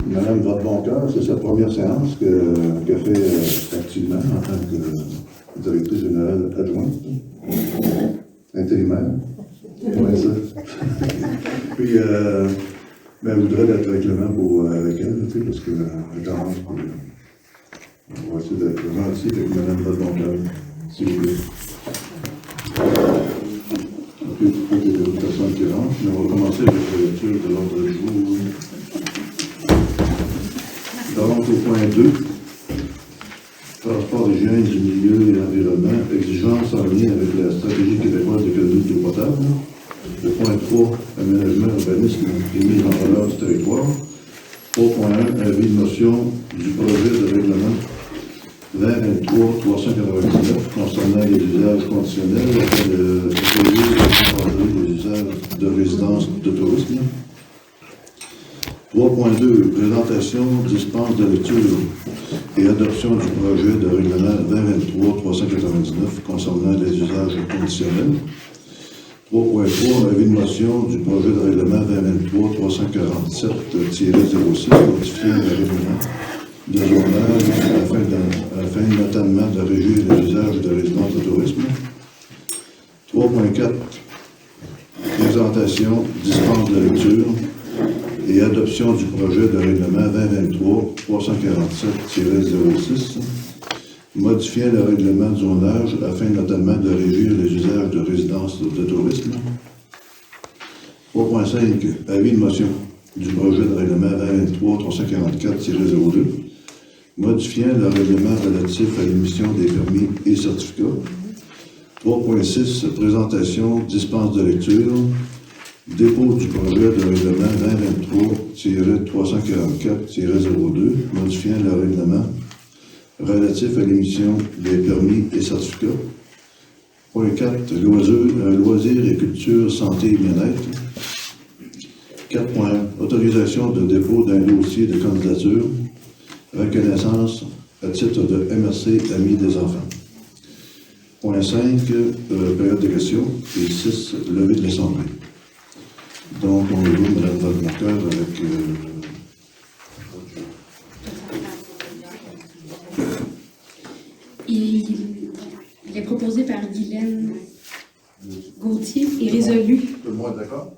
Madame Votre-Boncoeur, c'est sa première séance qu'elle fait activement en tant que directrice générale adjointe. Intérimaire. Ouais, ça. Puis, elle voudrait d'être règlement avec elle, tu sais, parce qu'elle commence. On va essayer d'être gentil avec Madame Votre-Boncoeur, s'il vous plaît. Puis, il y a d'autres personnes qui rentrent, mais on va commencer avec la lecture de l'ordre du jour. Donc, au point 2, transport hygiène du milieu et environnement, exigence en lien avec la stratégie québécoise d'économie d'eau potable. Le point 3, aménagement, urbanisme et mise en valeur du territoire. 3.1, avis de motion du projet de règlement 2023-399 concernant les usages conditionnels afin de proposer les usages de résidence de tourisme. 3.2, présentation, dispense de lecture et adoption du projet de règlement 2023-399 concernant les usages conditionnels. 3.3, avis de motion du projet de règlement 2023-347-06 modifiant le règlement de zonage afin notamment de régir les usages de résidence de tourisme. 3.4, présentation, dispense de lecture et adoption du projet de règlement 2023-347-06, modifiant le règlement de zonage afin notamment de régir les usages de résidence de tourisme. 3.5, avis de motion du projet de règlement 2023-344-02, modifiant le règlement relatif à l'émission des permis et certificats. 3.6, présentation, dispense de lecture, dépôt du projet de règlement 2023-344-02, modifiant le règlement relatif à l'émission des permis et certificats. Point 4, loisirs et culture, santé et bien-être. 4.1, autorisation de dépôt d'un dossier de candidature, reconnaissance à titre de MRC Amis des enfants. Point 5, période de questions. Et 6, levée de l'Assemblée. Donc, on est où, Mme Votre-Boncoeur, avec... Il est proposé par Guylaine Gauthier et résolu. Tout le monde est d'accord?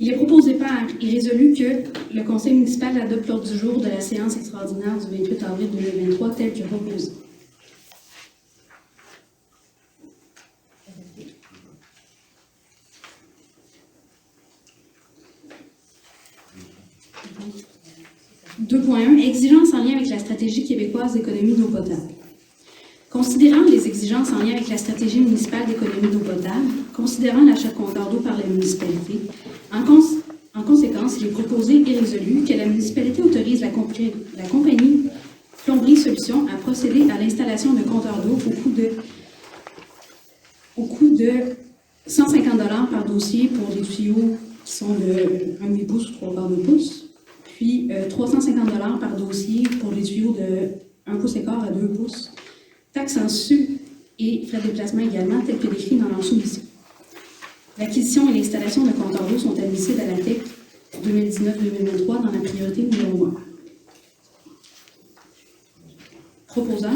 Il est proposé par et résolu que le Conseil municipal adopte l'ordre du jour de la séance extraordinaire du 28 avril 2023 tel que proposé. Exigence en lien avec la stratégie québécoise d'économie d'eau potable. Considérant les exigences en lien avec la stratégie municipale d'économie d'eau potable, considérant l'achat de compteurs d'eau par la municipalité, en conséquence, il est proposé et résolu que la municipalité autorise la compagnie Plomberie Solutions à procéder à l'installation de compteurs d'eau au coût de 150 $ par dossier pour des tuyaux qui sont de 1,8 pouces ou 3/4 de pouce. Puis 350 $ par dossier pour les tuyaux de 1,25 pouces à 2 pouces. Taxes en su et frais de déplacement également, tels que décrits dans leur soumission. L'acquisition et l'installation de compteurs d'eau sont admissibles à la TEC 2019-2023 dans la priorité numéro 1. Proposant.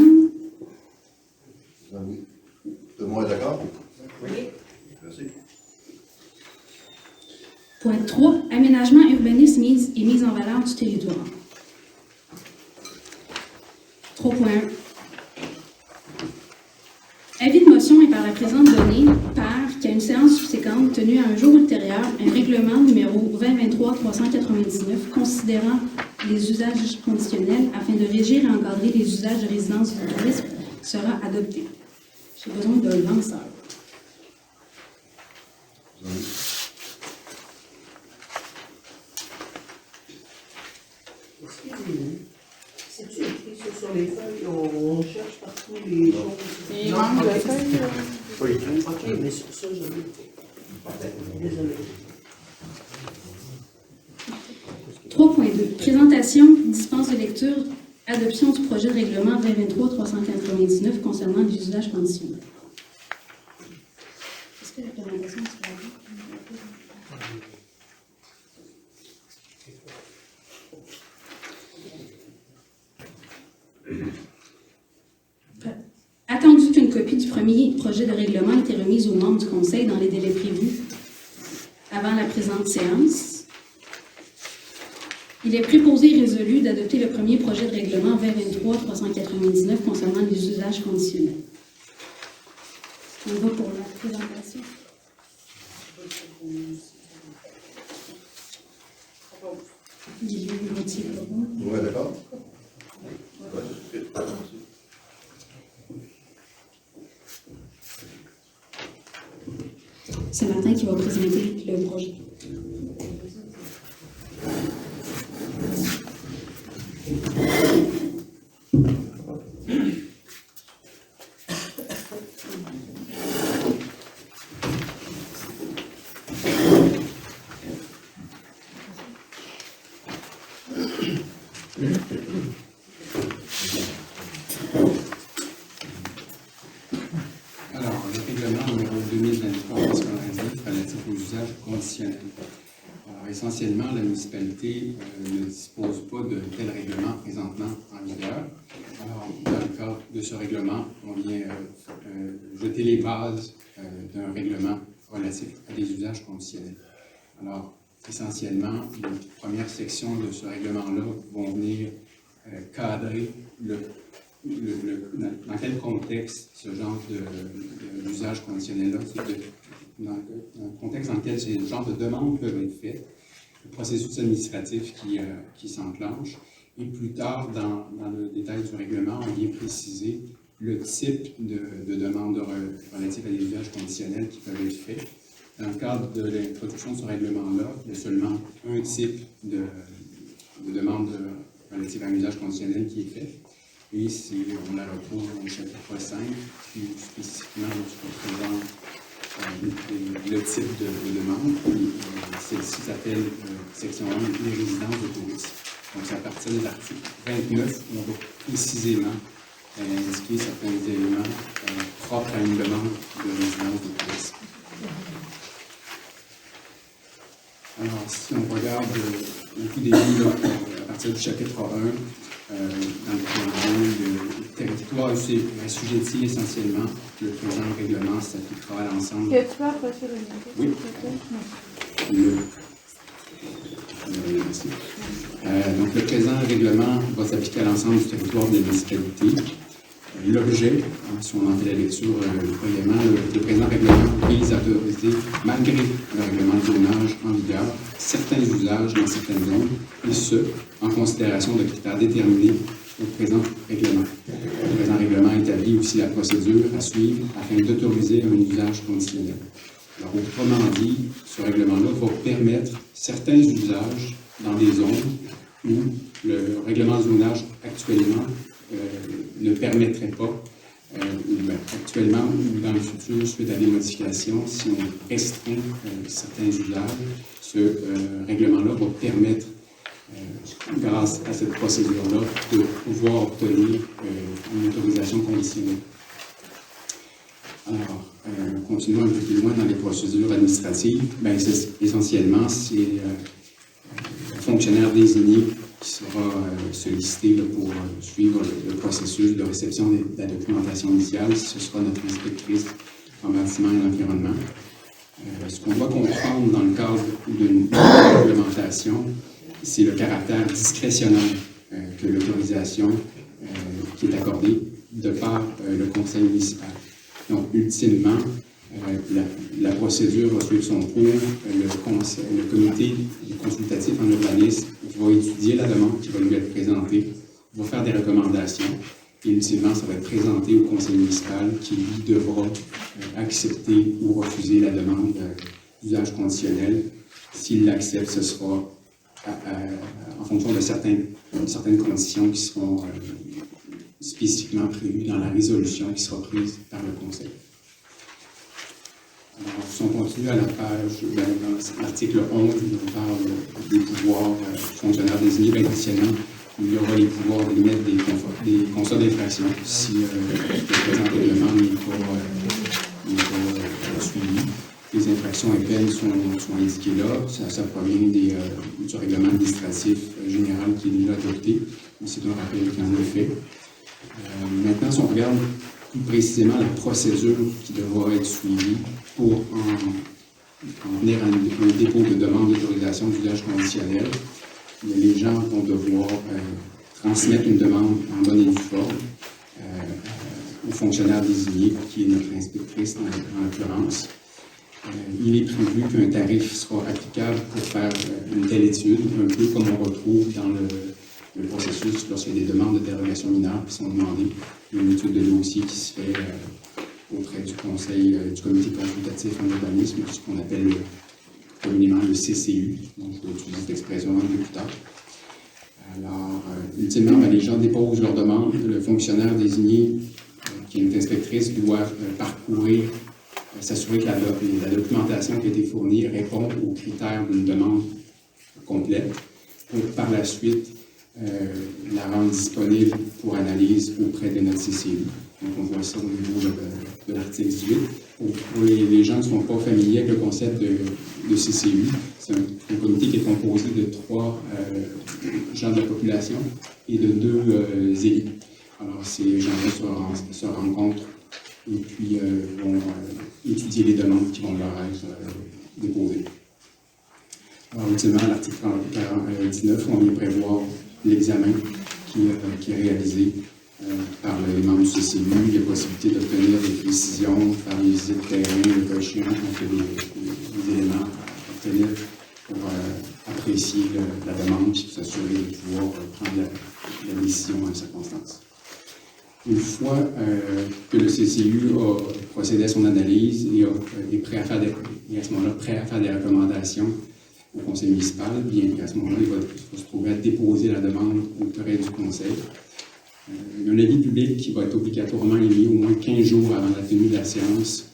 Oui. Tout le monde est d'accord? Oui. Merci. Point 3. Aménagement, urbanisme et mise en valeur du territoire. 3.1. Avis de motion est par la présente donnée par qu'à une séance subséquente tenue à un jour ultérieur, un règlement numéro 2023-399 considérant les usages conditionnels afin de régir et encadrer les usages de résidence du tourisme sera adopté. J'ai besoin d'un lanceur. C'est-tu écrit sur les feuilles? On cherche partout les choses. Il manque de feuilles. Oui. Ok, mais sur ça, je l'ai fait. Désolé. 3.2. Présentation, dispense de lecture, adoption du projet de règlement 2023-399 concernant les usages conditionnels. Est-ce que la présentation se fait? Attendu qu'une copie du premier projet de règlement ait été remise aux membres du Conseil dans les délais prévus avant la présente séance, il est préposé et résolu d'adopter le premier projet de règlement V23-399 concernant les usages conditionnels. On va pour la présentation. Guillaume Gauthier. Oui, d'accord. C'est Martin qui va présenter le projet. Alors, le règlement numéro 2023-399 relatif aux usages conditionnels. Alors, essentiellement, la municipalité ne dispose pas de tel règlement présentement en vigueur. Alors, dans le cadre de ce règlement, on vient jeter les bases d'un règlement relatif à des usages conditionnels. Alors, essentiellement, les premières sections de ce règlement-là vont venir cadrer dans quel contexte ce genre d'usage conditionnel-là, dans un contexte dans lequel ce genre de demandes peuvent être faites, le processus administratif qui s'enclenche, et plus tard, dans le détail du règlement, on vient préciser le type de demande relative à des usages conditionnels qui peuvent être faits. Dans le cadre de l'introduction de ce règlement-là, il y a seulement un type de demande relative à un usage conditionnel qui est fait. Et on la retrouve au chapitre 5, qui spécifiquement représente le type de demande. Celle-ci s'appelle section 1, les résidences de tourisme. Donc, c'est à partir de l'article 29 où on va précisément indiquer certains éléments propres à une demande de résidence de tourisme. Alors, si on regarde au tout début, à partir du chapitre 1, dans le territoire assujetti essentiellement, le présent règlement s'appliquera à l'ensemble. Oui. Donc, le présent règlement va s'appliquer à l'ensemble du territoire de la municipalité. L'objet, si on en fait la lecture brièvement, le présent règlement vise à autoriser, malgré le règlement de zonage en vigueur, certains usages dans certaines zones, et ce, en considération de critères déterminés au présent règlement. Le présent règlement établit aussi la procédure à suivre afin d'autoriser un usage conditionnel. Alors, autrement dit, ce règlement-là va permettre certains usages dans des zones où le règlement de zonage actuellement ne permettrait pas, actuellement ou dans le futur, suite à des modifications, si on restreint certains usages, ce règlement-là va permettre, grâce à cette procédure-là, de pouvoir obtenir une autorisation conditionnelle. Alors, continuons un peu plus loin dans les procédures administratives. Bien, essentiellement, c'est le fonctionnaire désigné qui sera sollicité pour suivre le processus de réception de la documentation initiale. Ce sera notre inspectrice en bâtiment et l'environnement. Ce qu'on doit comprendre dans le cadre d'une réglementation, c'est le caractère discrétionnaire que l'autorisation qui est accordée de par le conseil municipal. Donc, ultimement, la procédure va suivre son cours. Le comité consultatif en urbanisme va étudier la demande qui va lui être présentée, va faire des recommandations, et ultimement, ça va être présenté au conseil municipal qui, lui, devra accepter ou refuser la demande d'usage conditionnel. S'il l'accepte, ce sera en fonction de certaines conditions qui seront spécifiquement prévues dans la résolution qui sera prise par le conseil. Alors, si on continue à la page, dans l'article 11, on parle des pouvoirs fonctionnaires désignés. Initialement, il y aura les pouvoirs d'émettre des constats d'infraction si le présent règlement n'est pas suivi. Les infractions et peines sont indiquées là. Ça provient du règlement administratif général qui est déjà adopté. C'est un rappel qui en est fait. Maintenant, si on regarde plus précisément la procédure qui devra être suivie pour en venir à un dépôt de demande d'autorisation d'usage conditionnel, les gens vont devoir transmettre une demande en bonne et due forme au fonctionnaire désigné, qui est notre inspectrice en l'occurrence. Il est prévu qu'un tarif sera applicable pour faire une telle étude, un peu comme on retrouve dans le processus lorsqu'il y a des demandes de dérogation mineure qui sont demandées. Il y a une étude de dossier qui se fait auprès du conseil, du comité consultatif en urbanisme, ce qu'on appelle communément le CCU. Donc, je vais utiliser cette expression un peu plus tard. Alors, ultimement, les gens déposent leur demande. Le fonctionnaire désigné, qui est une inspectrice, doit parcourir, s'assurer que la documentation qui a été fournie répond aux critères d'une demande complète, pour par la suite la rendre disponible pour analyse auprès de notre CCU. Donc, on voit ça au niveau de l'article 18. Pour les gens qui ne sont pas familiers avec le concept de CCU, c'est un comité qui est composé de 3 gens de la population et de 2 élus. Alors, ces gens-là se rencontrent et puis vont étudier les demandes qui vont leur être déposées. Alors, ultimement, à l'article 19, on vient prévoir l'examen qui est réalisé par les membres du CCU. Il y a possibilité d'obtenir des précisions, faire des visites de terrain, le cas échéant, donc il y a des éléments à obtenir pour apprécier la demande et s'assurer de pouvoir prendre la décision en circonstance. Une fois que le CCU a procédé à son analyse et est prêt à faire à ce moment-là prêt à faire des recommandations au conseil municipal, bien qu'à ce moment-là, il va se trouver à déposer la demande auprès du conseil. Il y a un avis public qui va être obligatoirement émis au moins 15 jours avant la tenue de la séance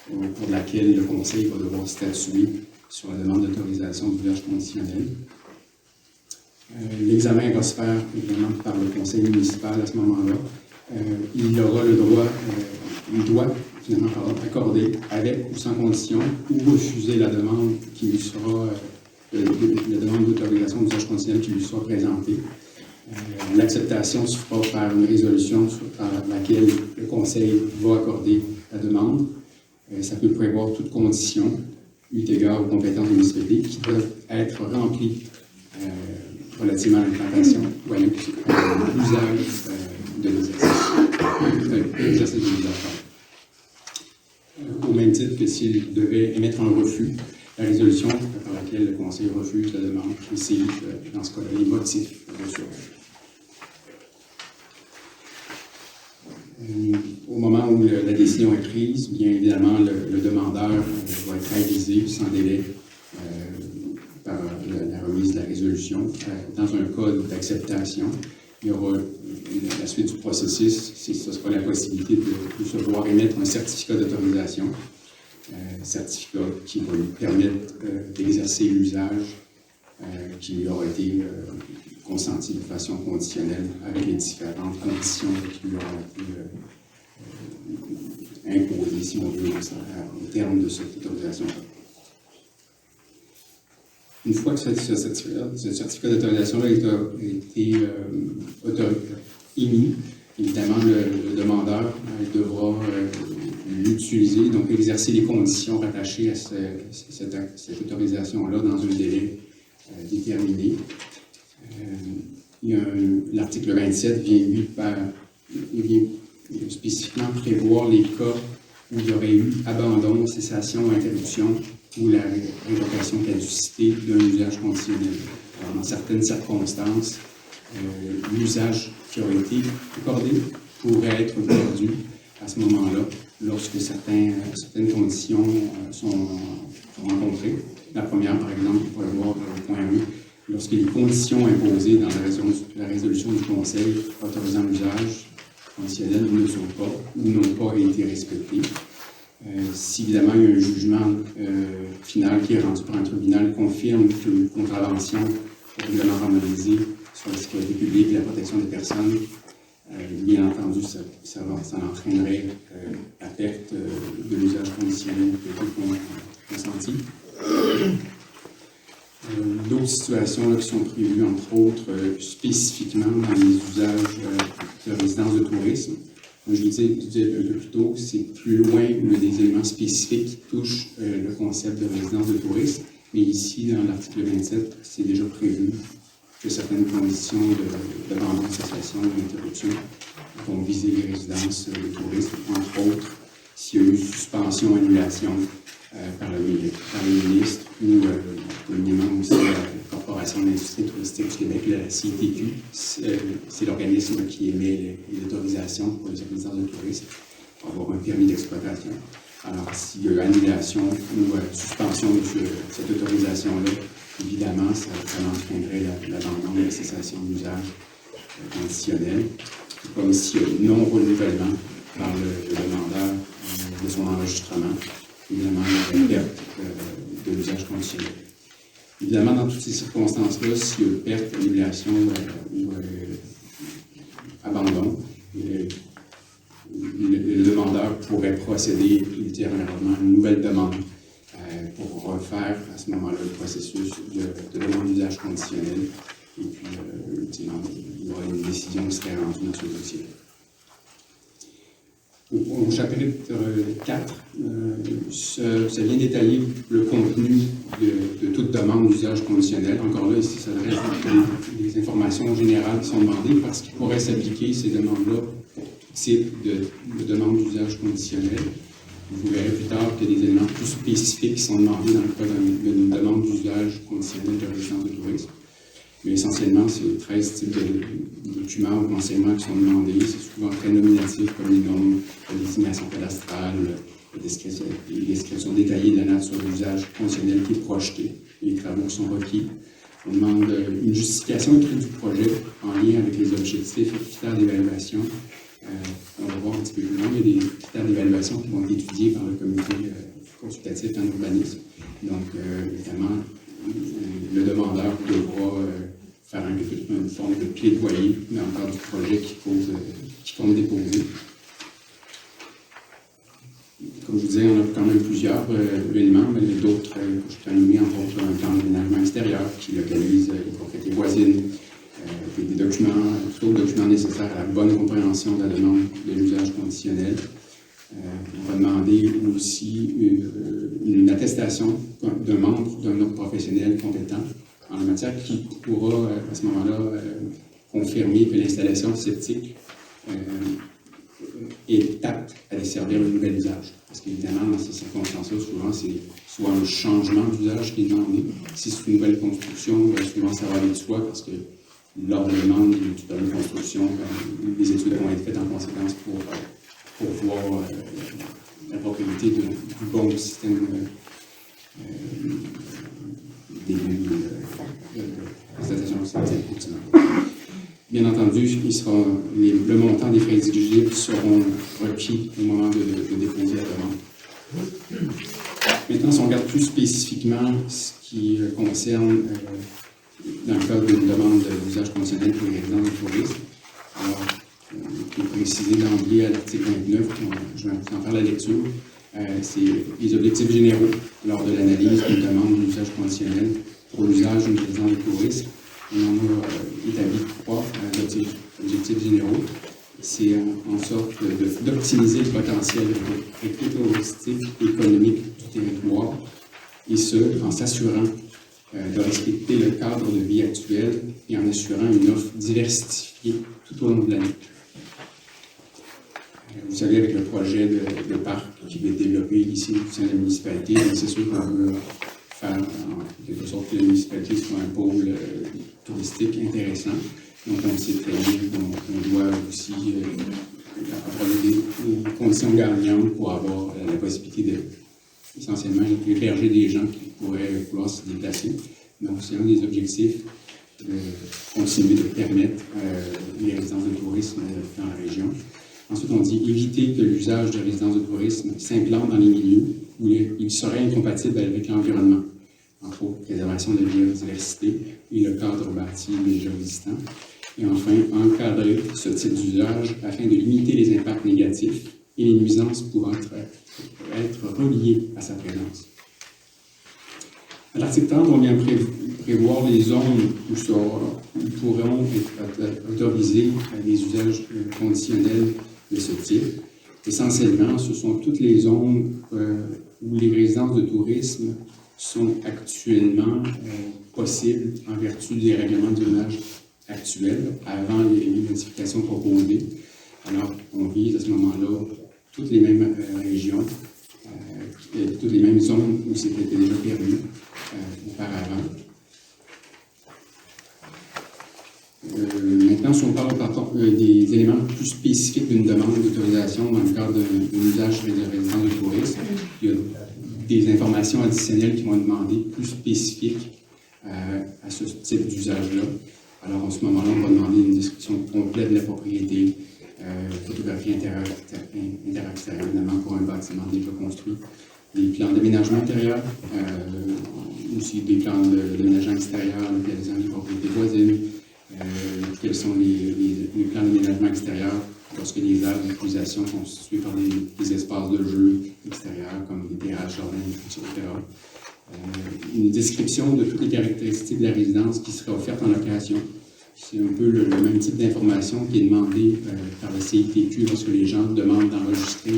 pour laquelle le conseil va devoir statuer sur la demande d'autorisation d'usage conditionnel. L'examen va se faire évidemment par le conseil municipal à ce moment-là. Il aura le droit, il doit finalement accorder avec ou sans condition ou refuser la demande qui lui sera, la demande d'autorisation d'usage conditionnel qui lui sera présentée. L'acceptation se fera par une résolution par laquelle le conseil va accorder la demande. Ça peut prévoir toute condition, eu égard aux compétences de municipalité, qui doivent être remplies relativement à l'implantation ou à l'usage de l'exercice de l'usage. Au même titre que s'il devait émettre un refus, la résolution par laquelle le conseil refuse la demande précise, dans ce cas-là, les motifs de refus. Au moment où la décision est prise, bien évidemment, le demandeur va être avisé sans délai par la remise de la résolution. Dans un cas d'acceptation, il y aura la suite du processus, ce sera la possibilité de se voir émettre un certificat d'autorisation, certificat qui va lui permettre d'exercer l'usage qui aura été consenti de façon conditionnelle avec les différentes conditions qui lui auront été imposées, si on veut, au terme de cette autorisation. Une fois que ce certificat d'autorisation-là a été émis, évidemment, le demandeur devra l'utiliser, donc exercer les conditions rattachées à cette autorisation-là dans un délai déterminé. L'article 27 vient spécifiquement prévoir les cas où il y aurait eu abandon, cessation, interruption ou la révocation caducité d'un usage conditionnel. Alors, dans certaines circonstances, l'usage qui aurait été accordé pourrait être perdu à ce moment-là lorsque certaines conditions sont rencontrées. La première, par exemple, on pourrait voir au point 1, lorsque les conditions imposées dans la résolution du Conseil autorisant l'usage conditionnel ne sont pas ou n'ont pas été respectées. Si évidemment il y a un jugement final qui est rendu par un tribunal confirme qu'une contravention est règlement harmonisée sur la sécurité publique et la protection des personnes Bien entendu, ça entraînerait la perte de l'usage conditionnel consenti. D'autres situations là, qui sont prévues, entre autres, spécifiquement dans les usages de résidence de tourisme. Comme je le disais un peu plus tôt, c'est plus loin des éléments spécifiques qui touchent le concept de résidence de tourisme. Mais ici, dans l'article 27, c'est déjà prévu que certaines conditions d'abandon de cessation ou d'interruption vont viser les résidences de tourisme, entre autres, s'il y a eu suspension ou annulation par le ministre ou communément aussi la Corporation de l'industrie touristique du Québec, la CITQ. C'est l'organisme qui émet les autorisations pour les résidences de tourisme pour avoir un permis d'exploitation. Alors, s'il y a eu annulation ou suspension de cette autorisation-là, évidemment, ça entraînerait l'abandon de la cessation d'usage conditionnel, comme s'il y a non-renouvellement par le demandeur de son enregistrement, évidemment, il y a une perte de l'usage conditionnel. Évidemment, dans toutes ces circonstances-là, s'il y a une perte, annulation ou abandon, le demandeur pourrait procéder ultérieurement à une nouvelle demande pour refaire à ce moment-là le processus de demande d'usage conditionnel. Et puis, il y aura une décision qui serait rendue dans ce dossier. Au chapitre 4, ça vient détailler le contenu de toute demande d'usage conditionnel. Encore là, ici, ça s'adresse à des informations générales qui sont demandées parce qu'il pourrait s'appliquer ces demandes-là pour tout type de demande d'usage conditionnel. Vous verrez plus tard qu'il y a des éléments plus spécifiques qui sont demandés dans le cas d'une demande d'usage conditionnel de résidence de tourisme. Mais essentiellement, c'est 13 types de documents ou renseignements qui sont demandés. C'est souvent très nominatif, comme les noms, la désignation cadastrale, la description détaillée de la nature de l'usage conditionnel qui est projeté, les travaux qui sont requis. On demande une justification écrite du projet en lien avec les objectifs et critères d'évaluation. On va voir un petit peu plus loin, il y a des critères d'évaluation qui vont être étudiés par le comité consultatif en urbanisme. Donc, évidemment, le demandeur devra faire une forme de plaidoyer dans le cadre du projet qui compte déposer. Comme je vous disais, on a quand même plusieurs éléments, mais il y a d'autres que je peux nommer, entre autres un plan d'aménagement extérieur qui localise les propriétés voisines, des documents, d'autres documents nécessaires à la bonne compréhension de la demande de l'usage conditionnel. On va demander aussi une attestation d'un membre d'un autre professionnel compétent en la matière qui pourra, à ce moment-là, confirmer que l'installation septique est apte à desservir le nouvel usage. Parce qu'évidemment, dans ces circonstances-là, souvent, c'est soit un changement d'usage qui est demandé. Si c'est une nouvelle construction, souvent, ça va aller de soi parce que lors de la demande du permis de construction, les études vont être faites en conséquence pour voir la propriété du bon système d'installation septique. Bien entendu, le montant des frais exigibles seront requis au moment de déposer la demande. Maintenant, si on regarde plus spécifiquement ce qui concerne, dans le cadre d'une demande d'usage conditionnel pour les résidents de tourisme, alors, qui est précisé d'emblée à l'article 29, je vais en faire la lecture, c'est les objectifs généraux lors de l'analyse d'une demande d'usage conditionnel pour l'usage d'une résidence de tourisme. On en a établi 3 objectifs généraux. C'est en sorte d'optimiser le potentiel touristique et économique du territoire, et ce, en s'assurant de respecter le cadre de vie actuel et en assurant une offre diversifiée tout au long de l'année. Vous savez, avec le projet de parc qui va être développé ici au sein de la municipalité, c'est sûr qu'on veut faire en quelque sorte que la municipalité soit un pôle touristique intéressant. Donc, on sait très bien qu'on doit aussi avoir des conditions gagnantes pour avoir la possibilité essentiellement héberger des gens qui pourraient vouloir se déplacer. Donc, c'est un des objectifs de continuer de permettre les résidences de tourisme dans la région. Ensuite, on dit éviter que l'usage de résidences de tourisme s'implante dans les milieux où il serait incompatible avec l'environnement, entre autres préservation de la biodiversité et le cadre bâti déjà existant. Et enfin, encadrer ce type d'usage afin de limiter les impacts négatifs et les nuisances pouvant être reliées à sa présence. À l'article 30, on vient prévoir les zones où pourront être autorisés les usages conditionnels de ce type. Essentiellement, ce sont toutes les zones où les résidences de tourisme sont actuellement possibles en vertu des règlements de zonage actuels, avant les modifications proposées. Alors, on vise à ce moment-là toutes les mêmes régions, toutes les mêmes zones où c'était déjà permis auparavant. Maintenant, si on parle des éléments plus spécifiques d'une demande d'autorisation dans le cadre d'un usage de résidence de tourisme, il y a des informations additionnelles qui vont être demandées plus spécifiques à ce type d'usage-là. Alors, en ce moment-là, on va demander une description complète de la propriété, photographie intérieur-extérieure, évidemment, pour un bâtiment déjà construit, des plans d'aménagement intérieur, aussi des plans d'aménagement extérieur localisant les propriétés voisines, quels sont les plans d'aménagement extérieur lorsque les aires d'utilisation sont constituées par des espaces de jeu extérieurs, comme des terrasses, jardins, etc. Une description de toutes les caractéristiques de la résidence qui serait offerte en location. C'est un peu le même type d'information qui est demandé par le CITQ lorsque les gens demandent d'enregistrer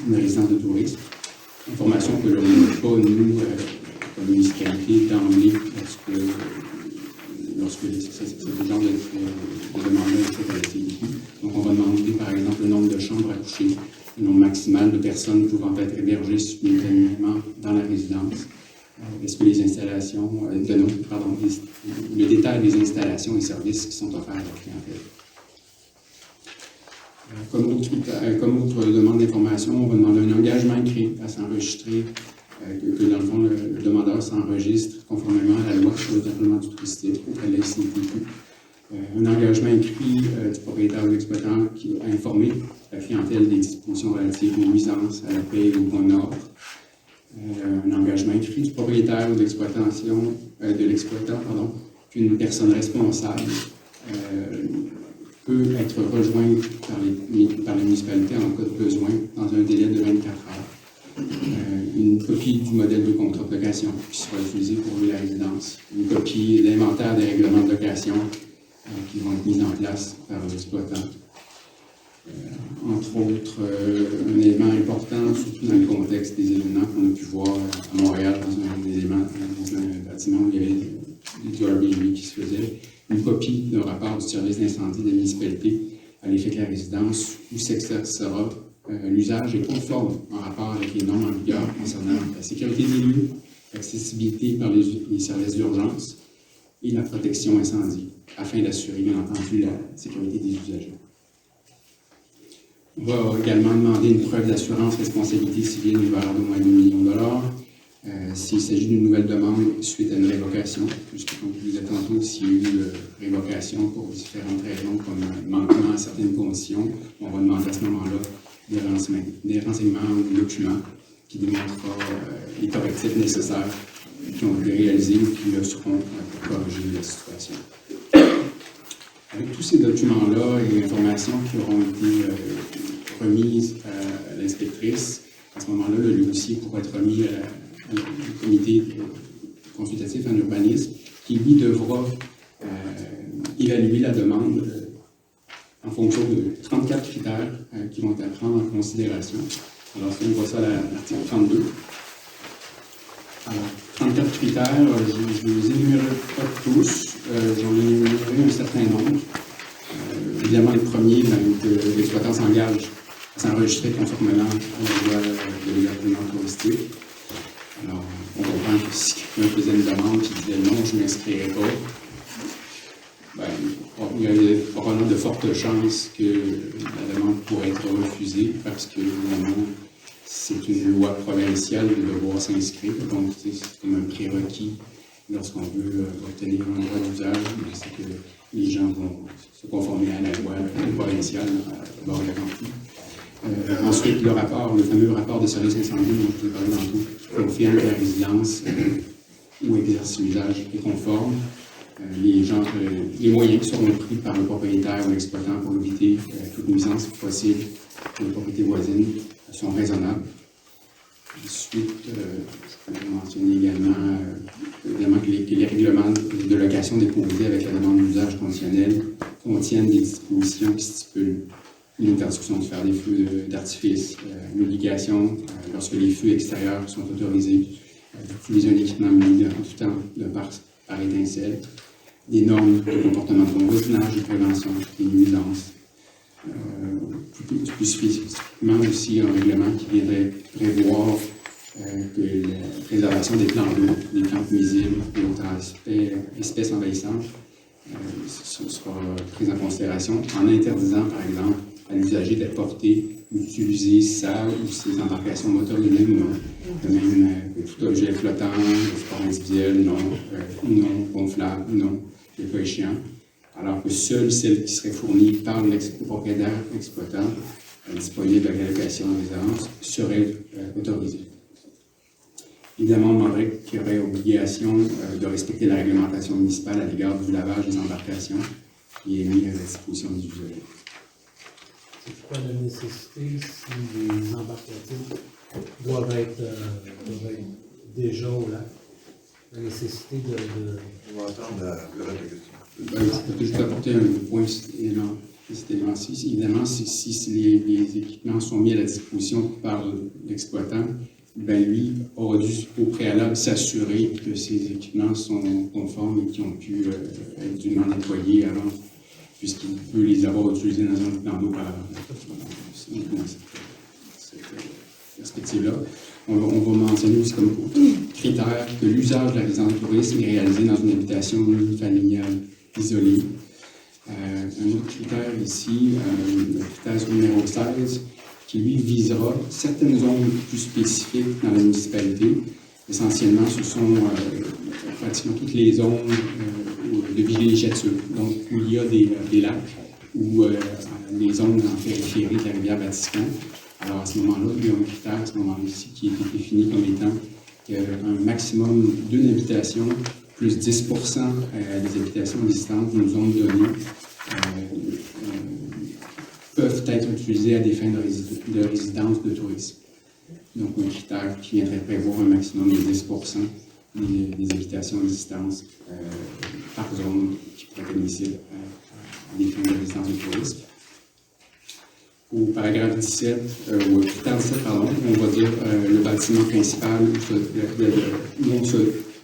une résidence de tourisme. Information que l'on n'a pas, nous, comme municipalité, d'emblée lorsque ce genre de demande-là est faite à la CITQ. Donc, on va demander, par exemple, le nombre de chambres à coucher, le nombre maximal de personnes pouvant être hébergées simultanément dans la résidence. Est-ce que les installations, le détail des installations et services qui sont offerts à la clientèle. Comme autre demande d'information, on va demander un engagement écrit à s'enregistrer, que dans le fond, le demandeur s'enregistre conformément à la loi sur le développement du touristique auprès de la CITQ. Un engagement écrit du propriétaire ou de l'exploitant qui va informer la clientèle des dispositions relatives aux nuisances, à la paix et au bon ordre. Un engagement écrit du propriétaire ou de l'exploitant, qu'une personne responsable peut être rejointe par les municipalités en cas de besoin dans un délai de 24 heures. Une copie du modèle de contrat de location qui sera utilisé pour la résidence. Une copie de l'inventaire des règlements de location qui vont être mis en place par l'exploitant. Entre autres, un élément important, surtout dans le contexte des événements qu'on a pu voir à Montréal, dans un bâtiment où il y avait du Airbnb qui se faisait, une copie d'un rapport du service d'incendie de la municipalité à l'effet que la résidence où s'exercera l'usage est conforme en rapport avec les normes en vigueur concernant la sécurité des lieux, l'accessibilité par les services d'urgence et la protection incendie, afin d'assurer, bien entendu, la sécurité des usagers. On va également demander une preuve d'assurance responsabilité civile d'une valeur d'au moins $2 millions. S'il s'agit d'une nouvelle demande suite à une révocation, puisque comme je vous disais tantôt, s'il y a eu révocation pour différentes raisons, comme manquement à certaines conditions, on va demander à ce moment-là des renseignements ou des documents qui démontreront les correctifs nécessaires qui ont été réalisés ou qui le seront pour corriger la situation. Avec tous ces documents-là et informations qui auront été remises à l'inspectrice, à ce moment-là, le dossier pourra être remis au comité consultatif en urbanisme, qui lui devra évaluer la demande en fonction de 34 critères qui vont être à prendre en considération. Alors, si on voit ça à l'article 32. Alors, 34 critères, je ne les énumérerai pas tous, j'en ai énuméré un certain nombre. Évidemment, le premier, que l'exploitant s'engage à s'enregistrer conformément à la loi de l'hébergement touristique. Alors, on comprend que si quelqu'un faisait une demande qui disait non, je ne m'inscrirai pas, il y a probablement de fortes chances que la demande pourrait être refusée parce que, évidemment, c'est une loi provinciale de devoir s'inscrire, donc c'est comme un prérequis lorsqu'on veut obtenir un droit d'usage, mais c'est que les gens vont se conformer à la loi provinciale à bord de la campagne. Ensuite, le fameux rapport de service incendie dont je vous ai parlé tantôt, confirme que la résidence où exerce l'usage est conforme. Les les moyens qui seront pris par le propriétaire ou l'exploitant pour éviter toute nuisance possible pour les propriétés voisines sont raisonnables. Ensuite, je pourrais mentionner également que les règlements de location déposés avec la demande d'usage conditionnel contiennent des dispositions qui stipulent une interdiction de faire des feux d'artifice, une obligation, lorsque les feux extérieurs sont autorisés, d'utiliser un équipement muni en tout temps de par étincelle, des normes de comportement de voisinage, de prévention des nuisances. Plus spécifiquement aussi un règlement qui viendrait prévoir que la préservation des plans d'eau, des plantes nuisibles et autres espèces envahissantes sera prise en considération en interdisant, par exemple, à l'usager d'apporter ou d'utiliser sa ou ses embarcations motorisées ou non, de même que tout objet flottant, sport individuel, non, gonflable, non, le cas échéant, alors que seule celle qui serait fournie par le propriétaire exploitant, disponible à la location en résidence, serait autorisée. Évidemment, on demanderait qu'il y aurait obligation de respecter la réglementation municipale à l'égard du lavage des embarcations qui est mis à la disposition du usagers. C'est quoi la nécessité si les embarcations doivent être déjà au lac? La nécessité de... On va attendre la question. Je peux juste apporter un point élément-ci. Évidemment, si les équipements sont mis à la disposition par l'exploitant, ben lui aura dû au préalable s'assurer que ces équipements sont conformes et qui ont pu être dûment nettoyés avant, puisqu'il peut les avoir utilisés dans un plan d'eau par avant. Cette perspective-là. On va mentionner aussi comme critère que l'usage de la résidence de tourisme est réalisé dans une habitation unifamiliale isolée. Un autre critère ici, le critère numéro 16, qui lui visera certaines zones plus spécifiques dans la municipalité. Essentiellement, ce sont pratiquement toutes les zones de villégiature, donc où il y a des lacs ou les zones en périphérie de la rivière Batiscan. Alors à ce moment-là, il y a un critère à ce moment-ci qui est défini comme étant un maximum d'une habitation plus 10% des habitations existantes d'une zone donnée peuvent être utilisées à des fins de résidence de tourisme. Donc, un critère qui viendrait prévoir un maximum de 10% des habitations existantes par zone qui pourraient être admissibles à des fins de résidence de tourisme. Au paragraphe 17, ou au critère 17, pardon, on va dire le bâtiment principal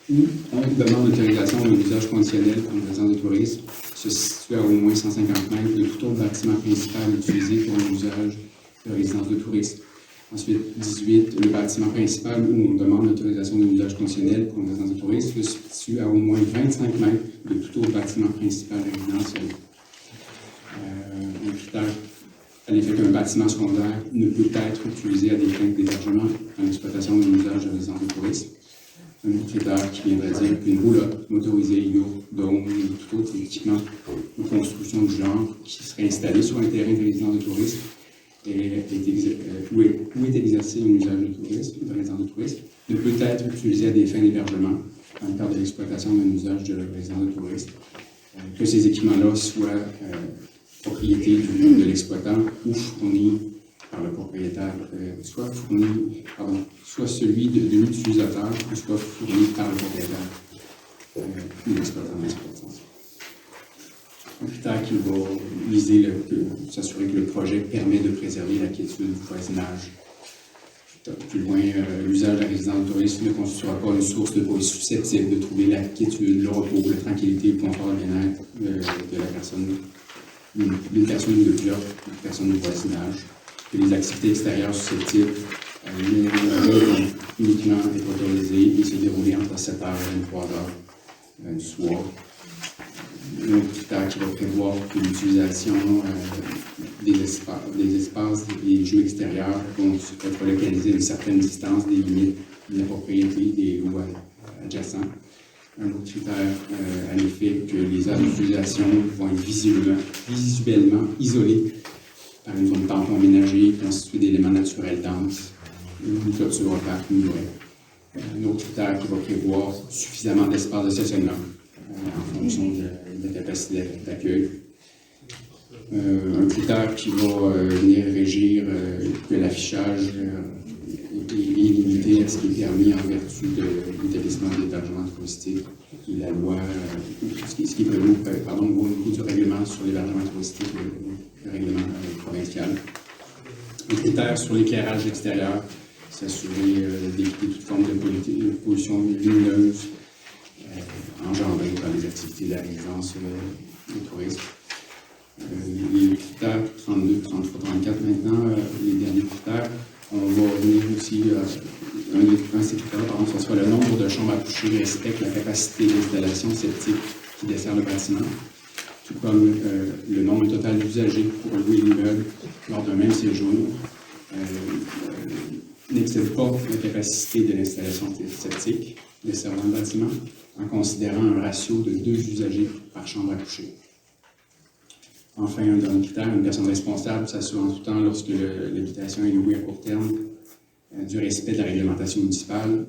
où on demande l'autorisation d'un usage conditionnel comme résidence de tourisme se situe à au moins 150 mètres de tout autre bâtiment principal utilisé pour un usage de résidence de tourisme. Ensuite, 18, le bâtiment principal où on demande l'autorisation d'un usage conditionnel pour une résidence de tourisme se situe à au moins 25 mètres de tout autre bâtiment principal résidentiel. Un critère à l'effet qu'un bâtiment secondaire ne peut être utilisé à des fins d'hébergement en exploitation d'un usage de résidence de tourisme. Un autre critère qui viendrait dire qu'une roulotte motorisée, yacht, dôme ou tout autre équipement ou construction du genre qui serait installé sur un terrain de résidence de tourisme où est exercé un usage de résidence de tourisme ne peut être utilisé à des fins d'hébergement dans le cadre de l'exploitation d'un usage de résidence de tourisme. Que ces équipements-là soient propriété de l'exploitant ou fournis par le propriétaire, soit celui de l'utilisateur, ou soit fourni par le propriétaire ou l'exploitant d'exploitation. Un critère qui va viser s'assurer que le projet permet de préserver la quiétude du voisinage. Plus loin, l'usage de la résidence de tourisme ne constituera pas une source de bruit susceptible de trouver la quiétude, le repos, la tranquillité, le confort et le bien-être de la personne, d'une personne ou de plusieurs personnes du voisinage. Que les activités extérieures susceptibles uniquement être autorisées et se dérouler entre 7h et 23h du soir. Un autre critère qui va prévoir que l'utilisation des espaces des jeux extérieurs vont être localisés à une certaine distance des limites de la propriété des lots adjacents. Un autre critère à l'effet que les aires d'utilisation vont être visuellement isolées par une zone tampon aménagée constituée d'éléments naturels denses, une clôture opaque, une muraille. Un autre critère qui va prévoir suffisamment d'espace de stationnement en fonction de de capacité d'accueil. Un critère qui va venir régir que l'affichage est limité à ce qui est permis en vertu de l'établissement d'hébergement touristique et la loi, ce qui est prévu au niveau du règlement sur l'hébergement touristique, le règlement provincial. Un critère sur l'éclairage extérieur, s'assurer d'éviter toute forme de pollution lumineuse engendrée par les activités de la résidence du tourisme. Les critères 32, 33, 34 maintenant, les derniers critères, on va venir aussi, un de ces critères, ce sera le nombre de chambres à coucher respecte la capacité d'installation septique qui dessert le bâtiment, tout comme le nombre total d'usagers pour louer l'immeuble lors d'un même séjour n'excède pas la capacité de l'installation septique desservant le bâtiment, en considérant un ratio de 2 usagers par chambre à coucher. Enfin, un dernier critère, une personne responsable s'assure en tout temps, lorsque l'habitation est louée à court terme, du respect de la réglementation municipale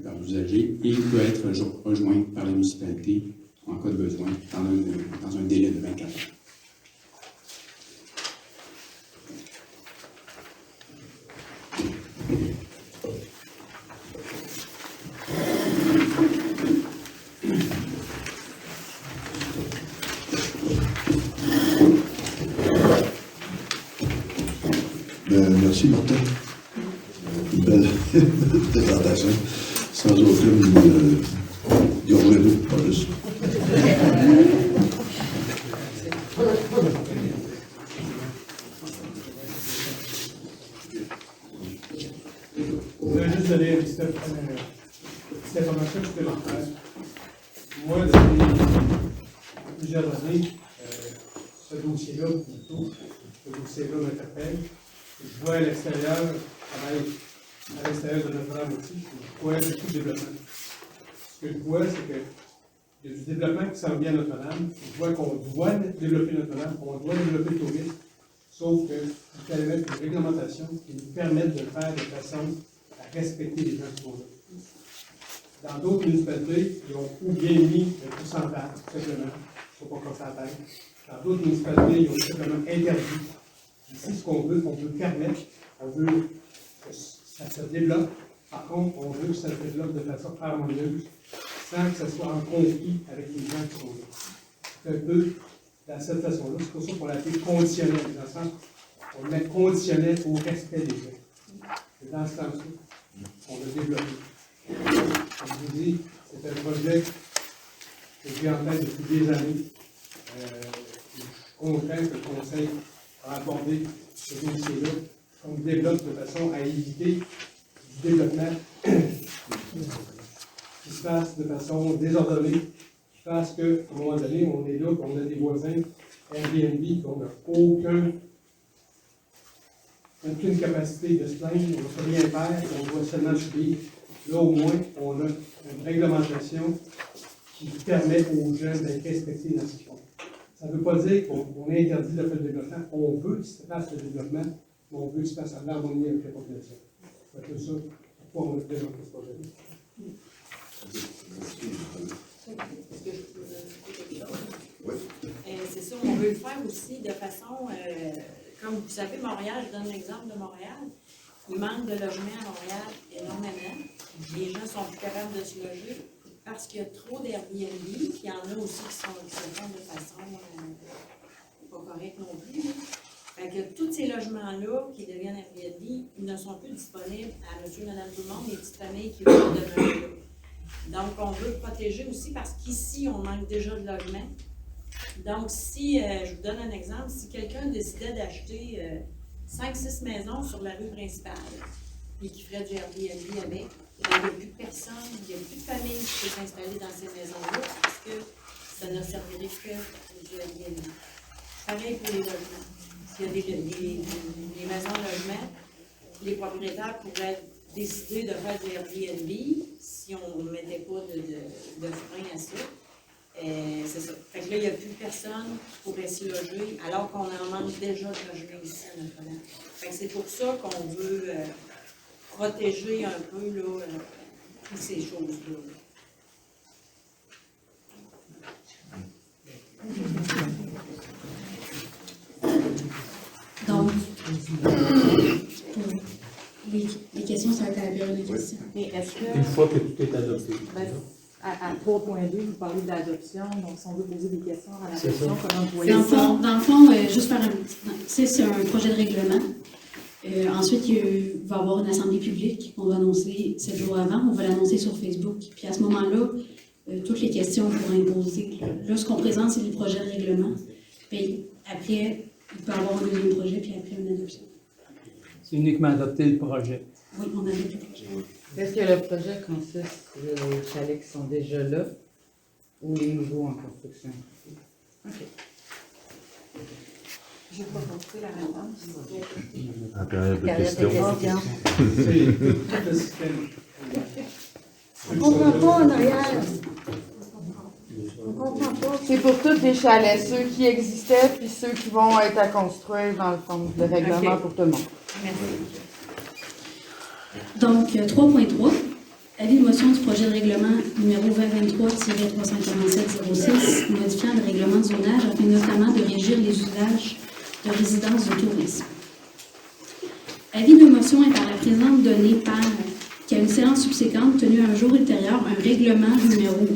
par l'usager et peut être rejoint par la municipalité en cas de besoin dans un délai de 24 heures. Merci Martin. Une belle présentation, sans aucune gorgée d'eau, pas plus. Je voudrais juste donner une petite information supplémentaire. Moi, depuis plusieurs années, ce dossier-là, plutôt, ce dossier-là m'interpelle. Je vois à l'extérieur, je travaille à l'extérieur de Notre-Dame aussi, je vois beaucoup de développement. Ce que je vois, c'est qu'il y a du développement qui s'en vient à Notre-Dame. Je vois qu'on doit développer Notre-Dame, qu'on doit développer le tourisme, sauf qu'il fallait mettre une réglementation qui nous permette de le faire de façon à respecter les gens qui sont là. Dans d'autres municipalités, ils ont ou bien mis un pourcentage, tout simplement, il ne faut pas qu'on s'entende. Dans d'autres municipalités, ils ont simplement interdit. Ici, ce qu'on veut permettre, on veut que ça se développe. Par contre, on veut que ça se développe de façon harmonieuse, sans que ça soit en conflit avec les gens qui sont là. C'est un peu de cette façon-là. C'est pour ça qu'on l'appelle conditionnel, dans le sens on le met conditionnel au respect des gens. C'est dans ce sens-là qu'on l'a développé. Comme je vous dis, c'est un projet que j'ai en tête depuis des années. Je suis content que le Conseil a abordé ce dossier-là, qu'on développe de façon à éviter du développement qui se fasse de façon désordonnée, qui fasse qu'à un moment donné, on est là, qu'on a des voisins Airbnb, qu'on n'a aucune capacité de se plaindre, on ne peut rien faire, on doit seulement subir. Là, au moins, on a une réglementation qui permet aux gens d'être respectés dans ce qu'ils font. Ça ne veut pas dire qu'on interdit le fait de développement. On veut qu'il se fasse le développement, mais on veut qu'il se fasse en harmonie avec la population. C'est un peu ça pourquoi on a développé ce projet-là. Est-ce que je peux ajouter quelque chose? Oui. C'est ça, on veut le faire aussi de façon, comme vous savez, Montréal, je donne l'exemple de Montréal, il manque de logements à Montréal énormément. Les gens sont plus capables de se loger parce qu'il y a trop d'Airbnb, puis il y en a aussi qui se font de façon pas correcte non plus. Fait que tous ces logements-là qui deviennent Airbnb, ils ne sont plus disponibles à monsieur, madame, tout le monde, les petites familles qui veulent demeurer là. Donc, on veut protéger aussi parce qu'ici, on manque déjà de logements. Donc, si, je vous donne un exemple, si quelqu'un décidait d'acheter 5-6 maisons sur la rue principale et qui ferait du Airbnb avec, il n'y a plus de personne, il n'y a plus de famille qui peut s'installer dans ces maisons-là parce que ça ne servirait que du Airbnb. Pareil pour les logements. S'il y a des maisons logements, les propriétaires pourraient décider de faire du Airbnb si on ne mettait pas de frein à ça. C'est ça. Fait que là, il n'y a plus personne qui pourrait s'y loger, alors qu'on en manque déjà de logements ici à Notre-Dame. Fait que c'est pour ça qu'on veut protéger un peu là, toutes ces choses-là. Mais est-ce que, Une fois que tout est adopté. ben, à 3.2, vous parlez d'adoption, donc si on veut poser des questions à C'est l'adoption, ça. comment vous voyez Dans ça? le fond, juste faire un petit. C'est un projet de règlement. Ensuite, il va y avoir une assemblée publique qu'on va annoncer 7 jours avant. On va l'annoncer sur Facebook. Puis à ce moment-là, toutes les questions pourront être posées. Là, ce qu'on présente, c'est le projet de règlement. Puis après, il peut y avoir un deuxième projet, puis après une adoption. C'est uniquement adopter le projet. Oui, on adopte le projet. Est-ce que le projet consiste sur les chalets qui sont déjà là ou les nouveaux en construction? OK. Je vais pas compter la réponse. En période de Période de questions. questions. C'est tout le système. On comprend pas en arrière. On comprend pas. C'est pour tous les chalets, ceux qui existaient puis ceux qui vont être à construire dans le fond, le règlement OK. pour tout le monde. Donc, 3.3, avis de motion du projet de règlement numéro 2023-347-06, modifiant le règlement de zonage afin notamment de régir les usages de résidences de tourisme. Avis de motion est par la présente donnée par qu'à une séance subséquente tenue un jour ultérieur, un règlement numéro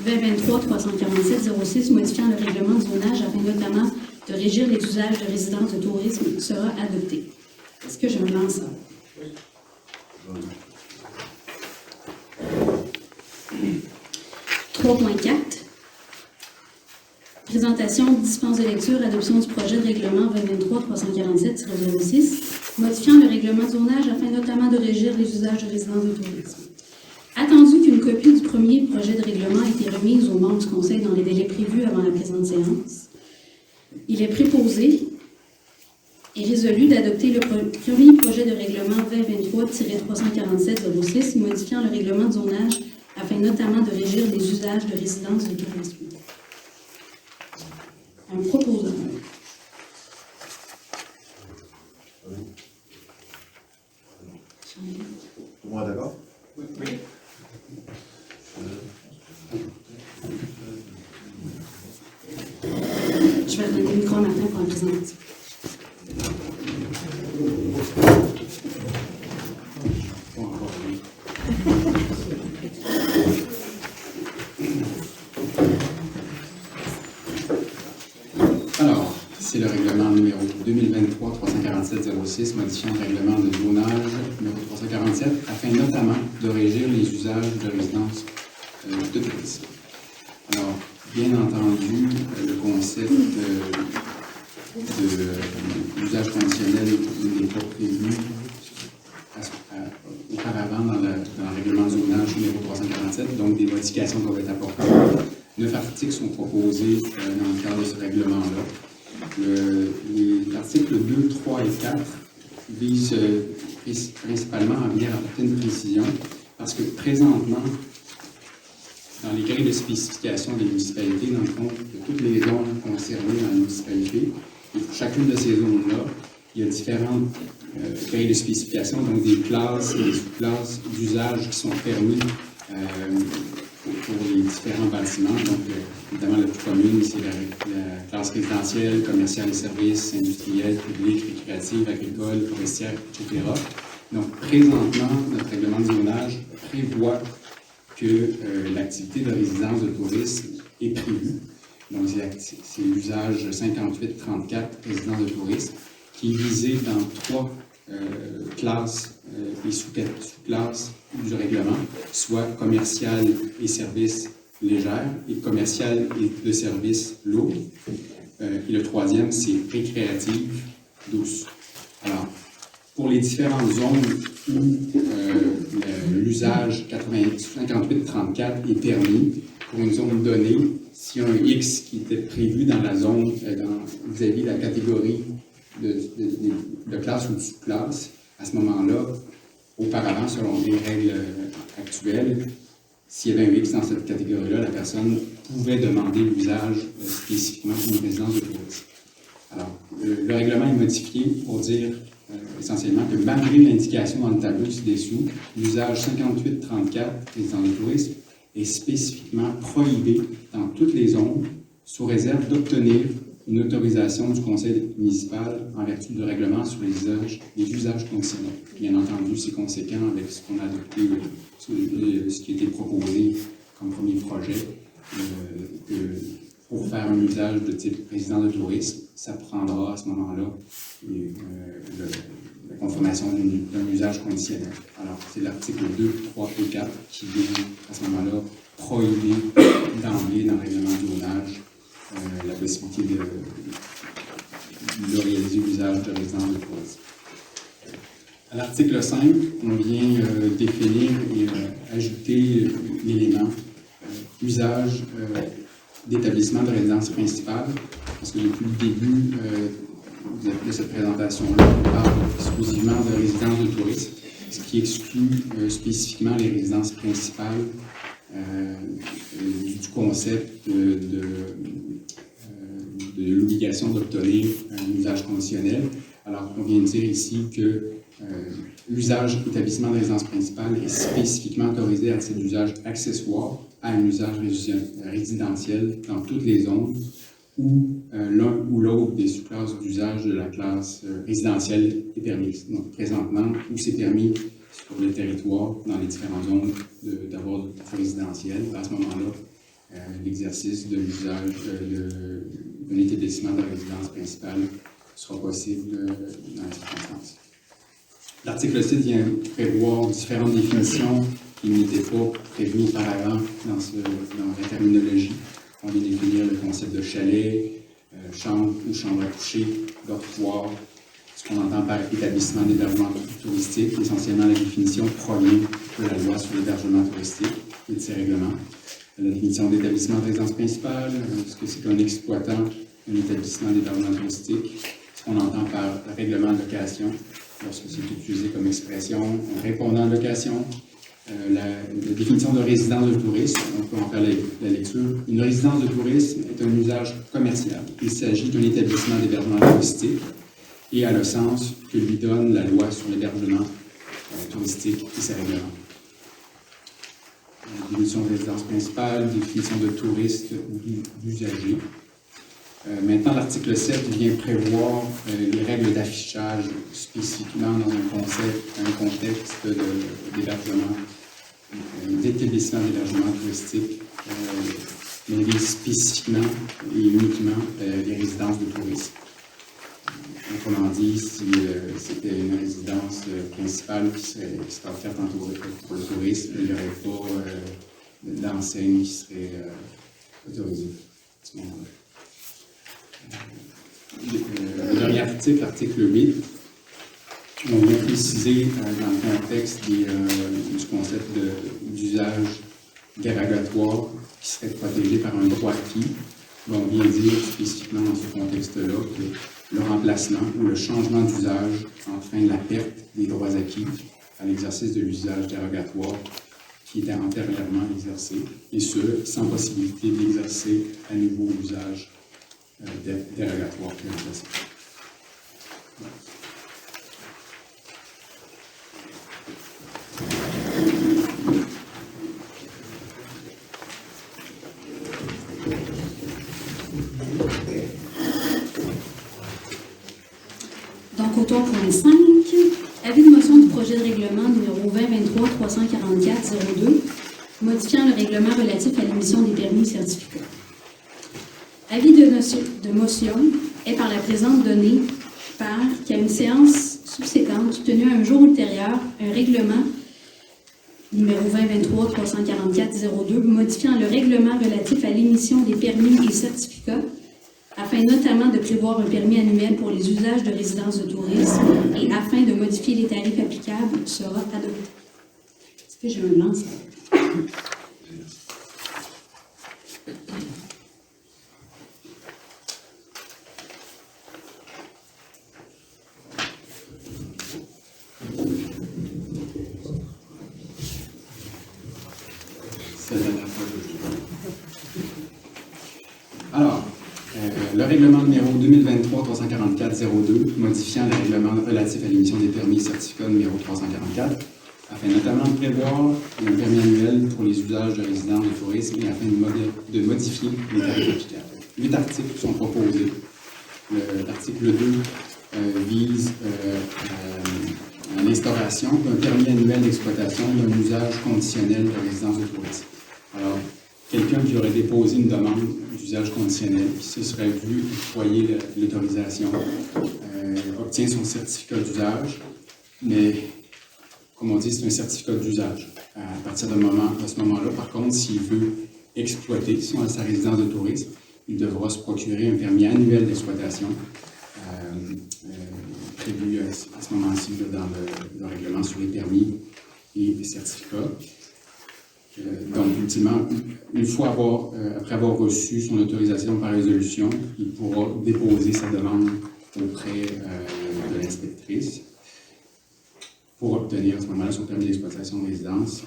2023-347-06 modifiant le règlement de zonage afin notamment de régir les usages de résidences de tourisme sera adopté. Est-ce que je me lance ça? 3.4. Présentation, dispense de lecture, adoption du projet de règlement 2023-347-06, modifiant le règlement de zonage afin notamment de régir les usages de résidences de tourisme. Attendu qu'une copie du premier projet de règlement ait été remise aux membres du Conseil dans les délais prévus avant la présente séance, il est préposé et résolu d'adopter le premier projet de règlement 2023-347-06, modifiant le règlement de zonage afin notamment de régir les usages de résidences de tourisme. Un proposant. Tout le monde est d'accord? Oui. Je vais redonner le micro à Martin pour la présentation. Pas encore, oui. Alors, c'est le règlement numéro 2023-347-06, modifiant le règlement de zonage numéro 347, afin notamment de régir les usages de résidences de tourisme. Alors, bien entendu, le concept d'usage conditionnel n'est pas prévu auparavant dans le règlement de zonage numéro 347, donc des modifications doivent être apportées. 9 articles sont proposés dans le cadre de ce règlement-là. Les articles 2, 3 et 4 visent principalement à venir apporter une précision, parce que présentement, dans les grilles de spécification des municipalités, dans le fond, il y a toutes les zones concernées dans la municipalité. Et pour chacune de ces zones-là, il y a différentes grilles de spécification, donc des classes et des sous-classes d'usage qui sont permis pour les différents bâtiments. Donc, évidemment, la plus commune, c'est la classe résidentielle, commerciale et services, industrielle, publique, récréative, agricole, forestière, etc. Donc, présentement, notre règlement de zonage prévoit que l'activité de résidence de tourisme est prévue. Donc, c'est l'usage 58-34, résidence de tourisme, qui est visé dans 3 classes et sous-classes du règlement, soit commercial et services légers et commercial et de services lourds. Et le troisième, c'est récréative douce. Alors, pour les différentes zones où l'usage 58-34 est permis, pour une zone donnée, s'il y a un X qui était prévu dans la zone, vis-à-vis de la catégorie de classe ou de sous-classe, à ce moment-là, auparavant, selon les règles actuelles, s'il y avait un X dans cette catégorie-là, la personne pouvait demander l'usage spécifiquement d'une résidence de tourisme. Alors, le règlement est modifié pour dire essentiellement que malgré l'indication dans le tableau ci-dessous, l'usage 58-34 résidence de tourisme est spécifiquement prohibé dans toutes les zones, sous réserve d'obtenir une autorisation du conseil municipal en vertu du règlement sur les usages conditionnels. Bien entendu, c'est conséquent avec ce qu'on a adopté, ce qui a été proposé comme premier projet. Pour faire un usage de type résident de tourisme, ça prendra à ce moment-là la confirmation d'un usage conditionnel. Alors, c'est l'article 2, 3 et 4 qui vient à ce moment-là prohiber d'emblée dans le règlement du zonage la possibilité de réaliser l'usage de résidence de tourisme. À l'article 5, on vient définir et ajouter l'élément usage d'établissement de résidence principale, parce que depuis le début de cette présentation-là, on parle exclusivement de résidence de tourisme, ce qui exclut spécifiquement les résidences principales du concept de l'obligation d'obtenir un usage conditionnel. Alors, on vient de dire ici que l'usage établissement de résidence principale est spécifiquement autorisé à titre d'usage accessoire à un usage résidentiel dans toutes les zones où l'un ou l'autre des sous-classes d'usage de la classe résidentielle est permise. Donc, présentement, où c'est permis sur le territoire, dans les différentes zones, d'avoir du résidentiel, à ce moment-là, l'exercice de l'usage d'un établissement de résidence principale sera possible dans les circonstances. L'article 6 vient prévoir différentes définitions qui n'étaient pas prévues auparavant dans la terminologie. On vient définir le concept de chalet, chambre ou chambre à coucher, dortoir, ce qu'on entend par établissement d'hébergement touristique, essentiellement la définition provient de la loi sur l'hébergement touristique et de ses règlements. La définition d'établissement de résidence principale, ce que c'est qu'un exploitant d'un établissement d'hébergement touristique, ce qu'on entend par règlement de location, lorsque c'est utilisé comme expression, répondant à location. La définition de résidence de tourisme, on peut en faire la lecture. Une résidence de tourisme est un usage commercial. Il s'agit d'un établissement d'hébergement touristique et a le sens que lui donne la loi sur l'hébergement touristique et ses règlements. Définition de résidence principale, définition de touriste ou d'usager. Maintenant, l'article 7 vient prévoir les règles d'affichage spécifiquement dans un contexte d'hébergement, d'établissement d'hébergement touristique, mais vise spécifiquement et uniquement les résidences de tourisme. Autrement dit, si c'était une résidence principale qui serait offerte pour le tourisme, il n'y aurait pas d'enseigne qui serait autorisée à ce moment-là. Le dernier article, l'article 8, on vient préciser dans le contexte du concept d'usage dérogatoire qui serait protégé par un droit acquis. On vient dire spécifiquement dans ce contexte-là que le remplacement ou le changement d'usage entraîne la perte des droits acquis à l'exercice de l'usage dérogatoire qui était antérieurement exercé, et ce, sans possibilité d'exercer à nouveau l'usage dérogatoire qui est remplacé. Donc, au 3.5, avis de motion du projet de règlement numéro 2023-344-02, modifiant le règlement relatif à l'émission des permis et certificats. Avis de motion est par la présente donnée qu'à une séance subséquente tenue un jour ultérieur, un règlement numéro 2023-344-02 modifiant le règlement relatif à l'émission des permis et certificats afin notamment de prévoir un permis annuel pour les usages de résidences de tourisme et afin de modifier les tarifs applicables sera adopté. Est-ce que j'ai un lance? Alors, le règlement numéro 2023-344-02, modifiant le règlement relatif à l'émission des permis et certificats numéro 344, afin notamment de prévoir un permis annuel pour les usages de résidences de tourisme et afin de modifier les tarifs applicables. 8 articles sont proposés L'article 2 vise à l'instauration d'un permis annuel d'exploitation d'un usage conditionnel de résidence de tourisme. Alors, quelqu'un qui aurait déposé une demande d'usage conditionnel, qui se serait vu octroyer l'autorisation, obtient son certificat d'usage, mais, comme on dit, c'est un certificat d'usage. À partir de ce moment-là, par contre, s'il veut exploiter sa résidence de tourisme, il devra se procurer un permis annuel d'exploitation prévu à ce moment-ci dans le règlement sur les permis et les certificats. Donc, ultimement, une fois après avoir reçu son autorisation par résolution, il pourra déposer sa demande auprès de l'inspectrice pour obtenir à ce moment-là son permis d'exploitation de résidence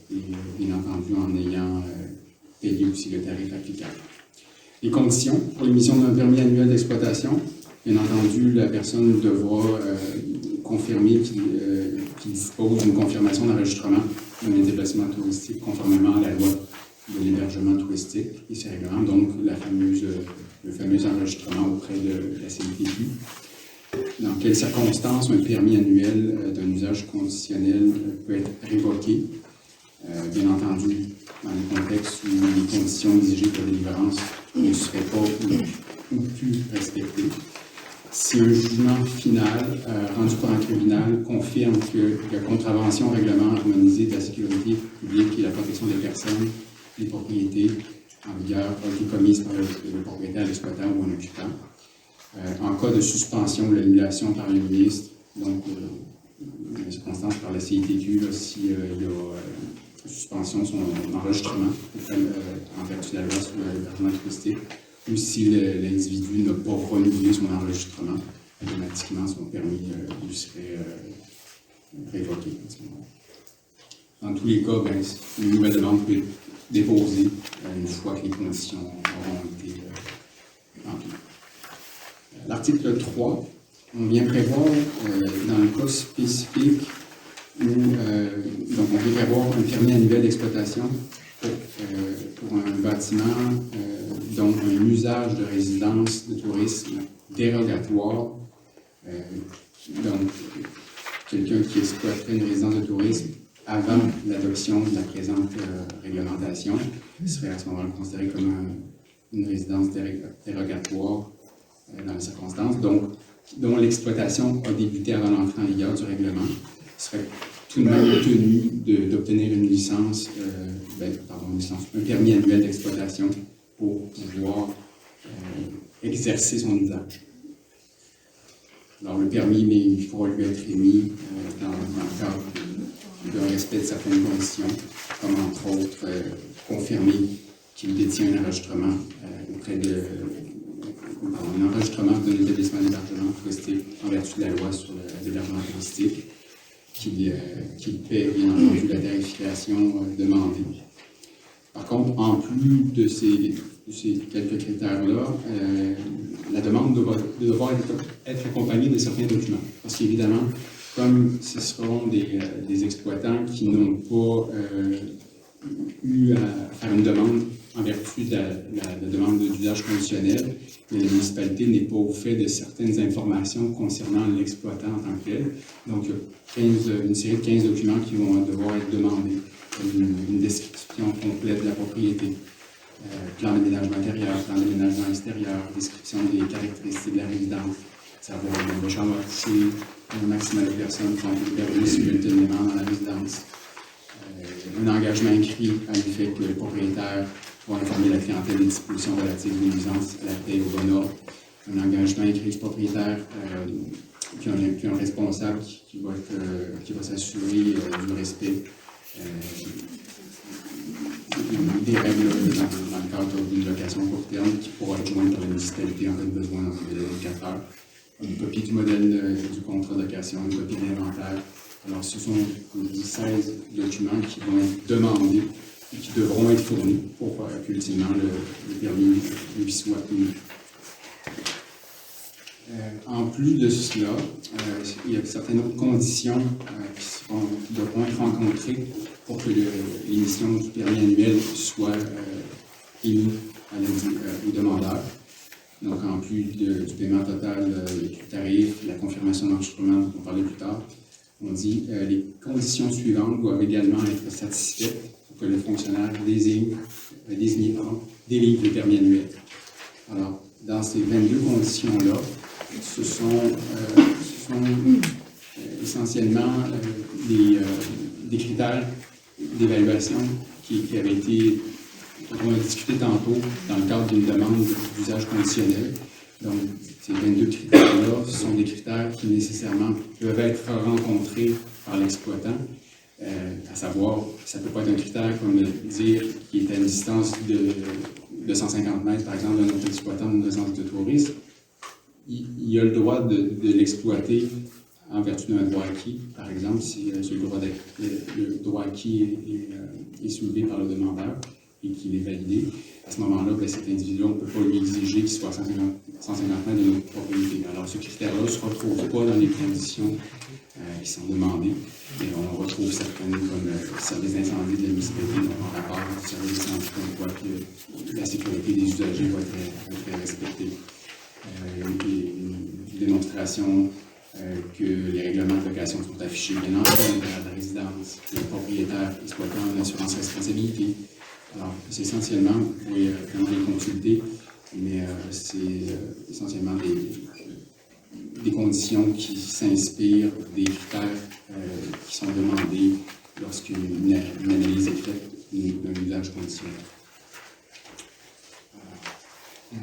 et, bien entendu, en ayant payé aussi le tarif applicable. Les conditions pour l'émission d'un permis annuel d'exploitation, bien entendu, la personne devra confirmer qu'il dispose d'une confirmation d'enregistrement d'un établissement touristique conformément à la loi de l'hébergement touristique et ses règlements, donc le fameux enregistrement auprès de la CITQ. Dans quelles circonstances un permis annuel d'un usage conditionnel peut être révoqué? Bien entendu, dans le contexte où les conditions exigées pour la délivrance ne seraient pas ou plus respectées. Si un jugement final rendu par un tribunal confirme que la contravention au règlement harmonisé de la sécurité publique et la protection des personnes et des propriétés en vigueur a été commise par le propriétaire, l'exploitant ou un occupant, en cas de suspension ou d'annulation par le ministre, donc une circonstance par la CITQ, si il y a suspension de son enregistrement en vertu de la loi sur l'hébergement touristique, ou si l'individu n'a pas renouvelé son enregistrement, automatiquement son permis lui serait révoqué. Dans tous les cas, une nouvelle demande peut être déposée une fois que les conditions auront été remplies. L'article 3, on vient prévoir, dans le cas spécifique, où donc on vient prévoir un permis annuel d'exploitation pour un bâtiment dont un usage de résidence de tourisme dérogatoire. Donc, quelqu'un qui exploiterait une résidence de tourisme avant l'adoption de la présente réglementation serait à ce moment-là considéré comme une résidence dérogatoire dans les circonstances, donc dont l'exploitation a débuté avant l'entrée en vigueur du règlement, serait tout de même tenu d'obtenir une licence, un permis annuel d'exploitation pour pouvoir exercer son usage. Alors, le permis, il pourra lui être émis dans le cadre d'un respect de certaines conditions, comme entre autres confirmer qu'il détient un enregistrement un enregistrement d'un établissement d'hébergement touristique en vertu de la loi sur l'hébergement touristique, qu'il paie bien entendu la tarification demandée. Par contre, en plus de ces quelques critères-là, la demande devra être accompagnée de certains documents. Parce qu'évidemment, comme ce seront des exploitants qui n'ont pas eu à faire une demande en vertu de la demande d'usage conditionnel, mais la municipalité n'est pas au fait de certaines informations concernant l'exploitant en tant que tel. Donc, il y a une série de 15 documents qui vont devoir être demandés. Une description complète de la propriété, plan d'aménagement intérieur, plan d'aménagement extérieur, description des caractéristiques de la résidence, savoir le nombre de chambres à coucher, un maximum de personnes qui ont été hébergées simultanément dans la résidence, un engagement écrit à l'effet que le propriétaire va informer la clientèle des dispositions relatives aux nuisances à la paix et au bon ordre, un engagement écrit du propriétaire puis un responsable qui va s'assurer du respect des règles dans le cadre d'une location court terme qui pourra être jointe par la municipalité en cas de besoin dans un délai de 24 heures. Une copie du modèle du contrat de location, une copie de l'inventaire. Alors, ce sont 16 documents qui vont être demandés et qui devront être fournis pour qu'ultimement le permis lui soit émis. En plus de cela, il y a certaines autres conditions qui devront être rencontrées pour que l'émission du permis annuel soit émise au demandeur. Donc, en plus du paiement total du tarif, la confirmation d'enregistrement dont on parlait plus tard, on dit les conditions suivantes doivent également être satisfaites pour que le fonctionnaire délivre le permis annuel. Alors, dans ces 22 conditions-là, ce sont essentiellement des critères d'évaluation qui avaient été, dont on a discuté tantôt dans le cadre d'une demande d'usage conditionnel. Donc, ces 22 critères-là sont des critères qui nécessairement peuvent être rencontrés par l'exploitant, à savoir, ça ne peut pas être un critère comme dire qu'il est à une distance de 150 mètres, par exemple, d'un autre exploitant d'une résidence de tourisme. Il a le droit de l'exploiter en vertu d'un droit acquis, par exemple, si le droit acquis est soulevé par le demandeur et qu'il est validé. À ce moment-là, cet individu, on ne peut pas lui exiger qu'il soit à 150 mètres de notre propriété. Alors, ce critère-là ne se retrouve pas dans les conditions qui sont demandées, mais on retrouve certaines comme le service d'incendie de la municipalité, donc en rapport au service d'incendie, comme quoi que la sécurité des usagers va être respectée. Une démonstration que les règlements de location sont affichés bien en haut de la résidence, que le propriétaire exploitant une assurance responsabilité. Alors, c'est essentiellement, vous pouvez vraiment les consulter, mais c'est essentiellement des conditions qui s'inspirent des critères qui sont demandés lorsqu'une analyse est faite d'un usage conditionnel.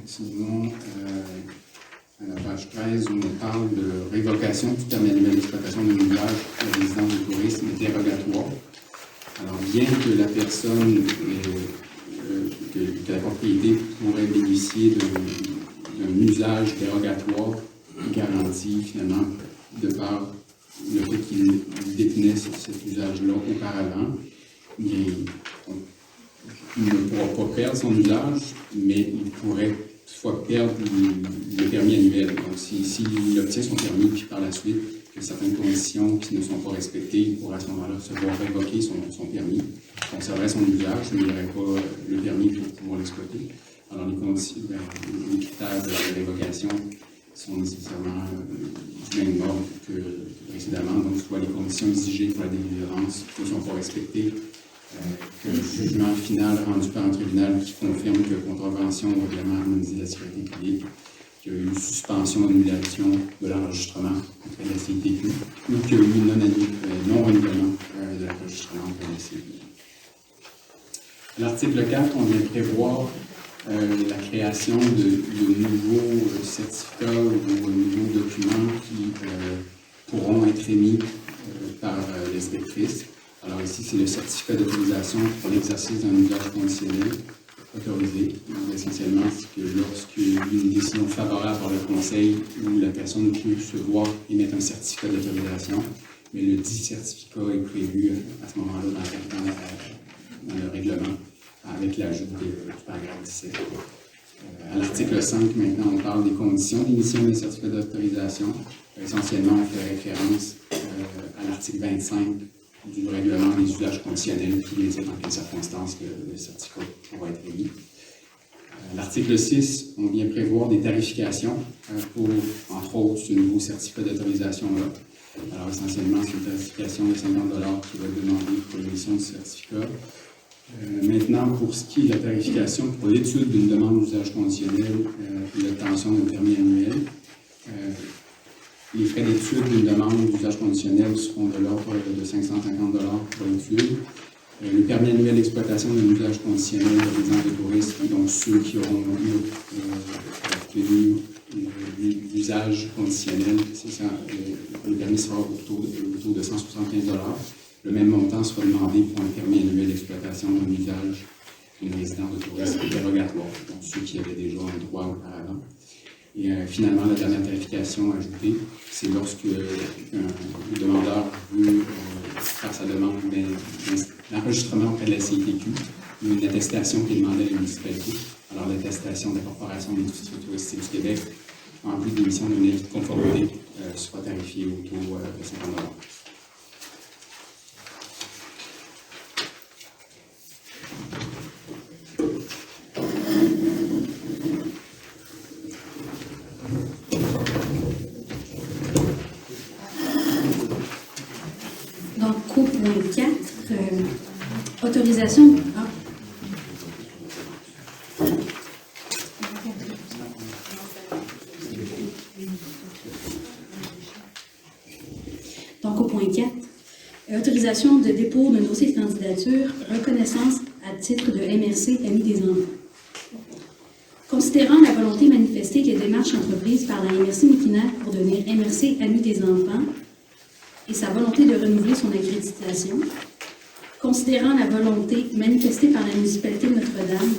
Sinon, à la page 13, on parle de révocation du permis annuel d'exploitation d'un usage à résidence de tourisme dérogatoire. Alors, bien que la personne, que la propriété pourrait bénéficier d'un usage dérogatoire garanti, finalement, de par le fait qu'il détenait cet usage-là auparavant, bien, il ne pourra pas perdre son usage, mais il pourrait toutefois perdre le permis annuel. Donc, s'il obtient son permis, puis par la suite, que certaines conditions qui ne sont pas respectées, il pourrait à ce moment-là se voir révoquer son permis, conserverait son usage, mais il n'aurait pas le permis pour pouvoir l'exploiter. Alors, les critères de la révocation sont nécessairement du même ordre que précédemment, donc soit les conditions exigées pour la délivrance ne sont pas respectées, que le jugement final rendu par un tribunal qui confirme que contravention au règlement harmonisé de la sécurité publique, qu'il y a eu une suspension, annulation de l'enregistrement auprès de la CITQ, ou qu'il y a eu non-renouvellement de l'enregistrement auprès de la CITQ. À l'article 4, on vient prévoir la création de nouveaux certificats ou nouveaux documents qui pourront être émis par l'inspectrice. Alors ici, c'est le certificat d'autorisation pour l'exercice d'un usage conditionnel autorisé. Donc, essentiellement, c'est que lorsqu'il y a une décision favorable par le conseil où la personne peut se voir émettre un certificat d'autorisation, mais le dit certificat est prévu à ce moment-là dans le règlement avec l'ajout du paragraphe 17. À l'article 5, maintenant, on parle des conditions d'émission des certificats d'autorisation. Essentiellement, on fait référence à l'article 25 du règlement des usages conditionnels qui indique dans quelles circonstances le certificat pourra être émis. L'article 6, on vient prévoir des tarifications pour, entre autres, ce nouveau certificat d'autorisation-là. Alors, essentiellement, c'est une tarification de 50 $ qui va être demandée pour l'émission du certificat. Maintenant, pour ce qui est de la tarification pour l'étude d'une demande d'usage conditionnel et l'obtention d'un permis annuel, les frais d'étude d'une demande d'usage conditionnel seront de l'ordre de 550 $ pour l'étude. Le permis annuel d'exploitation d'un usage conditionnel de résidence de tourisme, donc ceux qui auront obtenu l'usage conditionnel, le permis sera autour de 175 $. Le même montant sera demandé pour un permis annuel d'exploitation d'un usage d'une résidence de tourisme dérogatoire, donc ceux qui avaient déjà un droit auparavant. Et finalement, la dernière tarification ajoutée, c'est lorsque le demandeur veut faire sa demande d'enregistrement auprès de la CITQ, une attestation qui est demandée à la municipalité. Alors, l'attestation de la Corporation d'industrie touristique du Québec, en plus de l'émission d'un avis de conformité, sera tarifiée autour de 50 $. point 4, autorisation. Donc, au point 4, autorisation de dépôt d'un dossier de candidature, reconnaissance à titre de MRC Amis des enfants. Considérant la volonté manifestée que démarche entreprise par la MRC Mekinac pour devenir MRC Amis des enfants et sa volonté de renouveler son accréditation, considérant la volonté manifestée par la municipalité de Notre-Dame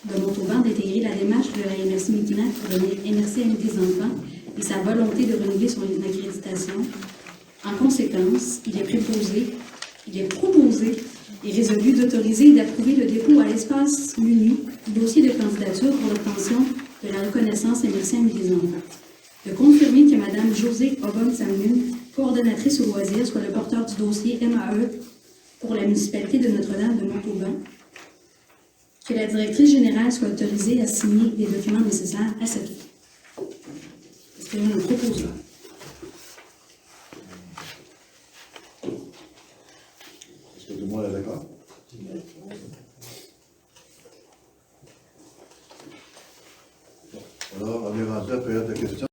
de Montauban d'intégrer la démarche de la MRC Mekinac pour devenir MRC Amis des enfants et sa volonté de renouveler son accréditation, en conséquence, il est proposé et résolu d'autoriser et d'approuver le dépôt à l'espace MUNI du dossier de candidature pour l'obtention de la reconnaissance MRC Amis des enfants. De confirmer que Mme Josée Obon-Salmune, coordonnatrice au loisir, soit le porteur du dossier MAE pour la municipalité de Notre-Dame de Montauban. Que la directrice générale soit autorisée à signer les documents nécessaires à cette fin. Est-ce qu'il y a un proposeur? Est-ce que tout le monde est d'accord? Alors, on est rendu à la période de questions.